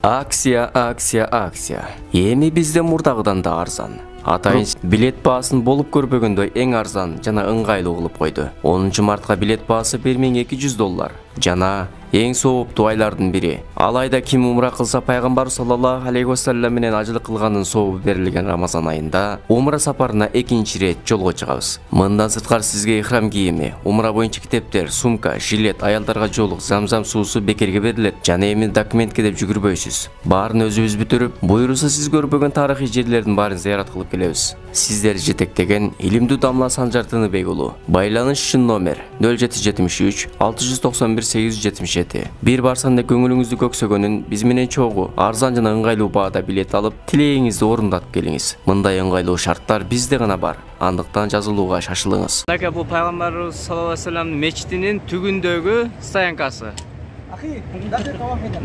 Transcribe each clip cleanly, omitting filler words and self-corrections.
Акция. Эми бизде мурдагыдан да арзан. Атайын билет баасын болуп көрбөгөндөй эң арзан жана ыңгайлуу кылып койду. 10 мартка билет баасы $1200 жана эң сооптуу айлардын бири. Алайда ким умра кылса пайгамбар саллаллаху алейхи вассалам менен ажылык кылганын сообу берилген Рамазан айында умра сапарына экинчи ирет жолго чыгабыз. Мындан сырткары сизге ихрам кийими, умра боюнча китептер, сумка, жилет, аялдарга жоолук, замзам суусу бекерге берилет жана эми документке деп жүгүрбөйсүз. Баарын өзүбүз бүтүрүп, буйруса сиз көрбөгөн тарыхый жерлердин баарын зыярат кылып келебиз. Сиздер жетектеген илимдүү Дамла Санжар Тыныбек уулу. Байланыш үчүн номер 0773 691 877. Бир барсанда көңүлүңүздү көксөгөнүн биз менен чогуу арзан жана ыңгайлуу баада билет алып, тилегиңизди орундатып келиңиз. Мындай ыңгайлуу шарттар бизде гана бар. Андыктан жазылууга шашылыңыз. Бул пайгамбарыбыз саллаллаху алейхи вассалам мечитинин түгүндөгү стоянкасы. Ахи, дакика вахида.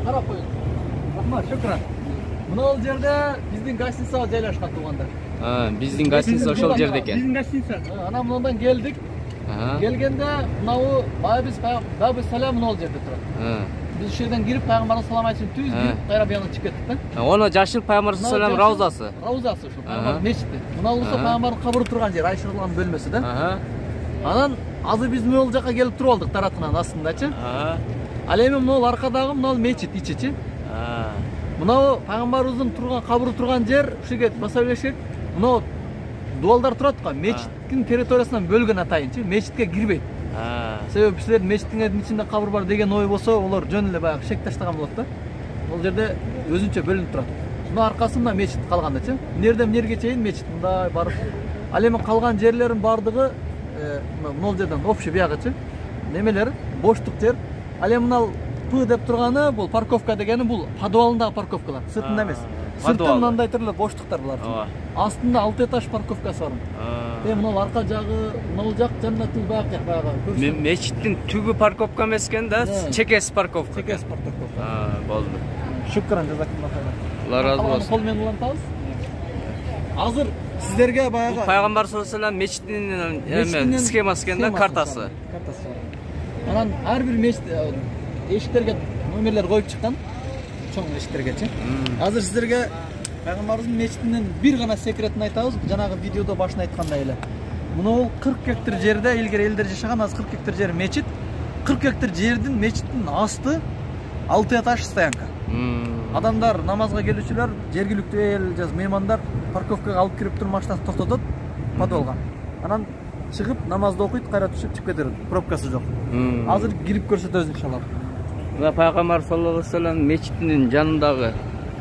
Карап коюңуз. Рахмат, шукран. Мына жерде биздин гостиница жайлашкан туугандар. Биздин гостиница ошол жерде экен. Биздин гостиница. Ана мындан келдик. Келгенде мынау бабы салам мына жерде турат. Biz şuradan girip Peygamber'e selam için düz girip kayra bir yana çıktık da. Onu Caşır Peygamber'e selam Ravzası. Ravzası şu Peygamber meçhidi. Buna olursa Peygamber'in kabırı turgan yer, Ayşırılan bölmesi de. Anan azı biz ne olacak'a gelip turu olduk taratından aslında çı. Alemim ne ol arkadağım ne ol meçhid içi. Buna o Peygamber'in turgan kabırı turgan yer şu get basa bileşik. Buna o dualdar turat ka meçhidin teritoriyasından bölgen atayınçı meçhidke girmeydi. Себеби силер мечиттин ичинде кабыр бар деген ой болсо, олар жөн эле баягы шек таштаган болот да. Бул жерде өзүнчө бөлүнүп турат. Мына аркасында мечит калгандачы. Мынерден мынерге чейин мечит мындай барып. Ал эми калган жерлердин бардыгы мына жерден общий биягычы. Немелер боштук жер. Ал эми мына П деп турганы бул парковка дегени бул подвалындагы парковкалар, сыртында эмес. Сыртында мындай түрлүү боштуктар булар. Астында 6 этаж парковкасы бар. Мына арка жагы, мына жак жаннаттын баягы. Мечиттин түгү парковка эмес экен да, чекес парковка. Чекес парковка. Болду. Шукран жазакаллах. Алла разы болсун. Кол менен улантабыз. Азыр сиздерге баягы Пайгамбар саллаллаху алейхи вассалам мечитинин схемасы экен да, картасы. Картасы. Анан ар бир мечит эшиктерге номерлер коюп чыккан. Чоң эшиктерге. Азыр сиздерге Пайгамбарыбыздын мечитинин бир гана секретин айтабыз. Жанагы видеодо башында айткандай эле. Муну 40 гектар жерде илгери элдер жашаган, азыр 40 гектар жер мечит. 40 гектар жердин мечиттин асты 6 этаж стоянка. Адамдар намазга келүүчүлөр, жергиликтүү эл, жаз меймандар парковкага алып кирип туруп машинасын токтотот, подвалга. Анан чыгып намазды окуйт, кайра түшүп чыгып кетет. Пробкасы жок. Азыр кирип көрсөтөбүз иншалла. Мына Пайгамбар саллаллаху алейхи вассалам мечитинин жанындагы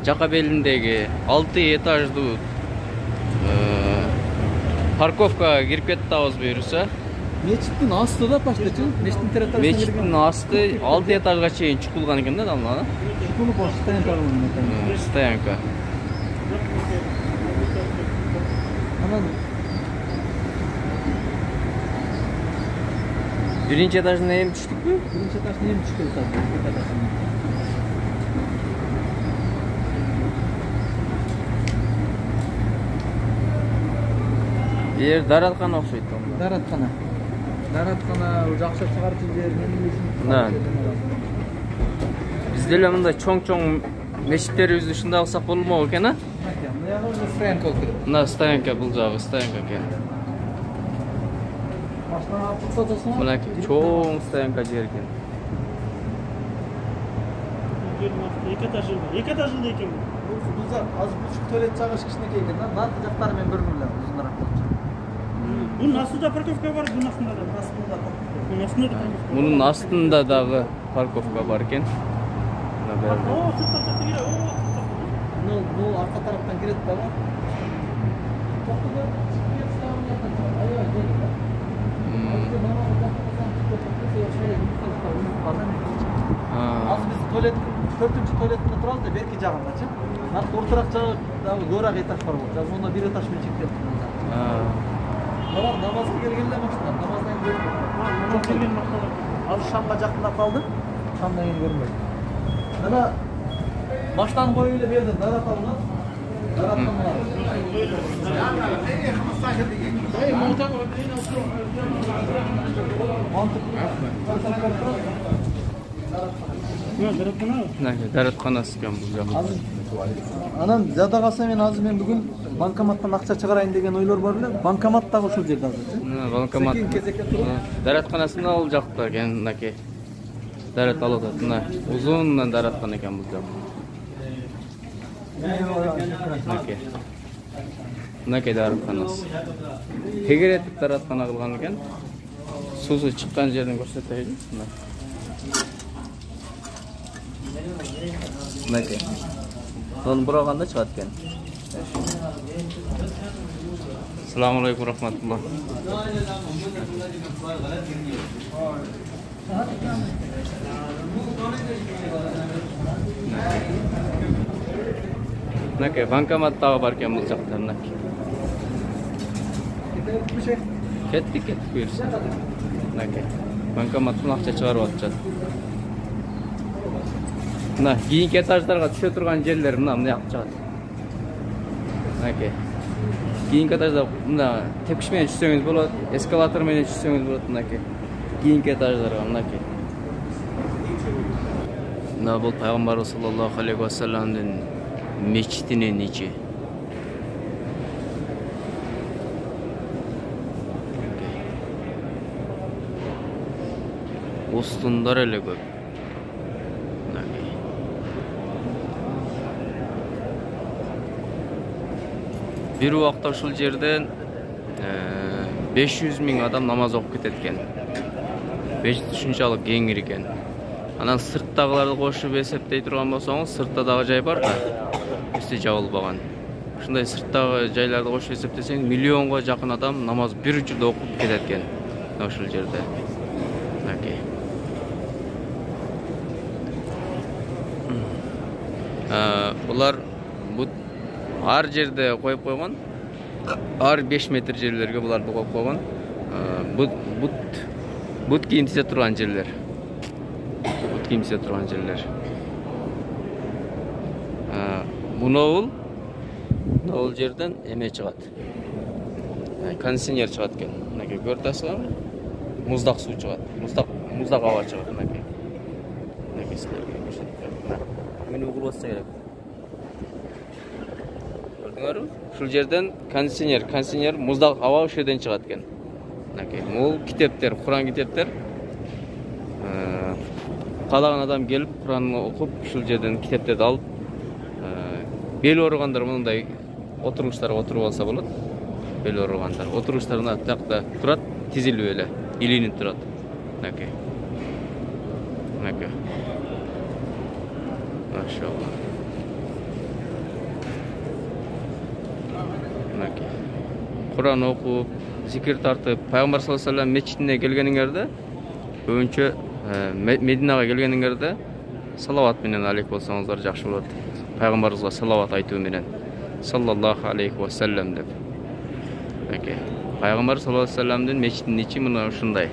жака белиндеги 6 этаждуу парковкага кирип кетебиз буюрса. Мечиттин асты да почтачы, мечиттин территориясына мечиттин асты 6 этажга чейин чукулган экен да, дамла. Чукулуп стоянка болгон. Стоянка. Анан биринчи этаждан эми түштүкпү? Биринчи этаждан эми түштүк этаж. Yer дараткана окшойт да. Дараткана. Дараткана жакшы чыгарчы жер менен. Бизде эле мындай чоң-чоң мечиттерибизди ушундай кылсак болмок экен, а? Мына стоянка болуп. Мына стоянка, бул жагы стоянка экен. Мына чоң стоянка жер экен. Эки этажында экен бул. Бул жак азыр бул туалет жагы кичинекей экен да. Наркы жактары менен көргүм эле узунураак болчу. Бунун астында парковка бар, бунун астында да. Бунун астында да. Мунун астында дагы парковка бар экен. О, сырттан чыкты кире. Бул арка тараптан кирет да. Азыр биз туалет 4-чү туалетте турабыз да, берки жагындачы. Наркы ортураак жагы дагы көбүрөөк этаж бар болот. Жазып мында 1 этаж менен чектелип турат. Алар намазга келгенде машина, намаздан кийин жок келген машина. Азыр шамга жакындап калды. Шамдан кийин көрмөйт. Мына машинаны коюп эле берди, дараталган. Дараталган. Мантык. мынакей дааратканасы экен бул жак. Анан жада калса мен азыр мен бүгүн банкоматтан акча чыгарайын деген ойлор бар эле. Банкомат дагы ушул жерде азыр. Банкомат. Дааратканасы ал жакта экен, мынакей. Даарат алып атат. Мына узундан даараткан экен бул жак. Мынакей дааратканасы. Тегеретип даараткана кылган экен. Суусу чыккан жерин көрсөтөйүн. Мынакей. Соны бураганда чыгат экен. Assalamu alaikum rahmatullah. Mынакей банкомат дагы бар экен бул жакта. Мынакей. Кеттик буюрса. Мынакей. Банкоматтан акча чыгарып атышат. Мына кийинки этаждарга түшө турган жерлер мына жакка чыгат. Мынакей. Кийинки этажда мына тепкич менен түшсөңүз болот, эскалатор менен түшсөңүз болот. Мынакей. Кийинки этаждарга мынакей. Мына бул пайгамбар саллаллаху алейхи ва салламдын мечитинин ичи. Устундар эле көп. Bir убакта ушул жерден 500 000 адам намаз окуп кетет экен. Мечит ушунчалык кеңир экен. Анан сырттагыларды кошуп эсептей турган болсоңуз, сыртта дагы жай бар да. Үстү жабылбаган. Ушундай сырттагы жайларды кошуп эсептесең, миллионго жакын адам намаз бир учурда окуп кетет экен. Ушул жерде. Мынакей. Булар ар жерде коюп койгон. Ар 5 метр жерлерге буларды коюп койгон. Бут кийимсе турган жерлер. Бут кийимсе турган жерлер. Бул жерден эме чыгат. Кондиционер чыгат экен. Мынакей көрдүсүңөр? Муздак суу чыгат. Муздак аба чыгат мынакей. Мынакей силерге көрсөтөм. Мени угурбаса керек. Көрдүңөрбү? Ушул жерден кондиционер муздак аба ушул жерден чыгат экен. Мынакей. Бул китептер, Куран китептер. Каалаган адам келип Куранды окуп, ушул жерден китептерди алып, бел ооругандар мындай отуруштарга отуруп алса болот. Бел ооругандар отуруштарына такта турат, тизилип эле, илинип турат. Мынакей. Мынакей. Машалла. Мынакей. Куран окуп, зикир тартып, пайгамбар саллаллаху алейхи ва саллям мечитине келгениңерде, көбүнчө Мединага келгениңерде салават менен алейк болсоңуздар жакшы болот. Пайгамбарыбызга салават айтуу менен. Саллаллаху алейхи ва саллям деп. Мынакей. Пайгамбар саллаллаху алейхи ва салламдын мечитинин ичи мына ушундай.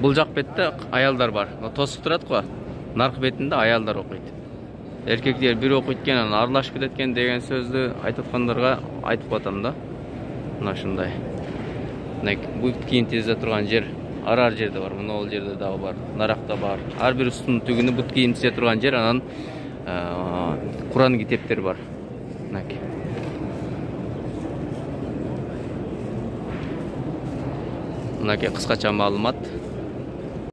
Бул жак бетте аялдар бар. Тосуп турат го. Наркы бетинде аялдар окуйт. Эркектер бир окуйт экен, анан аралашып кетет экен деген сөздү айтып аткандарга айтып атам да. Мына ушундай. Бут кийим тезде турган жер, ар жерде бар. Мына ол жерде дагы бар. Наракта бар. Ар бир устунун түгүнү бут кийим тезде турган жер, анан Куран китептер бар. Мынакей. Мынакей кыскача маалымат.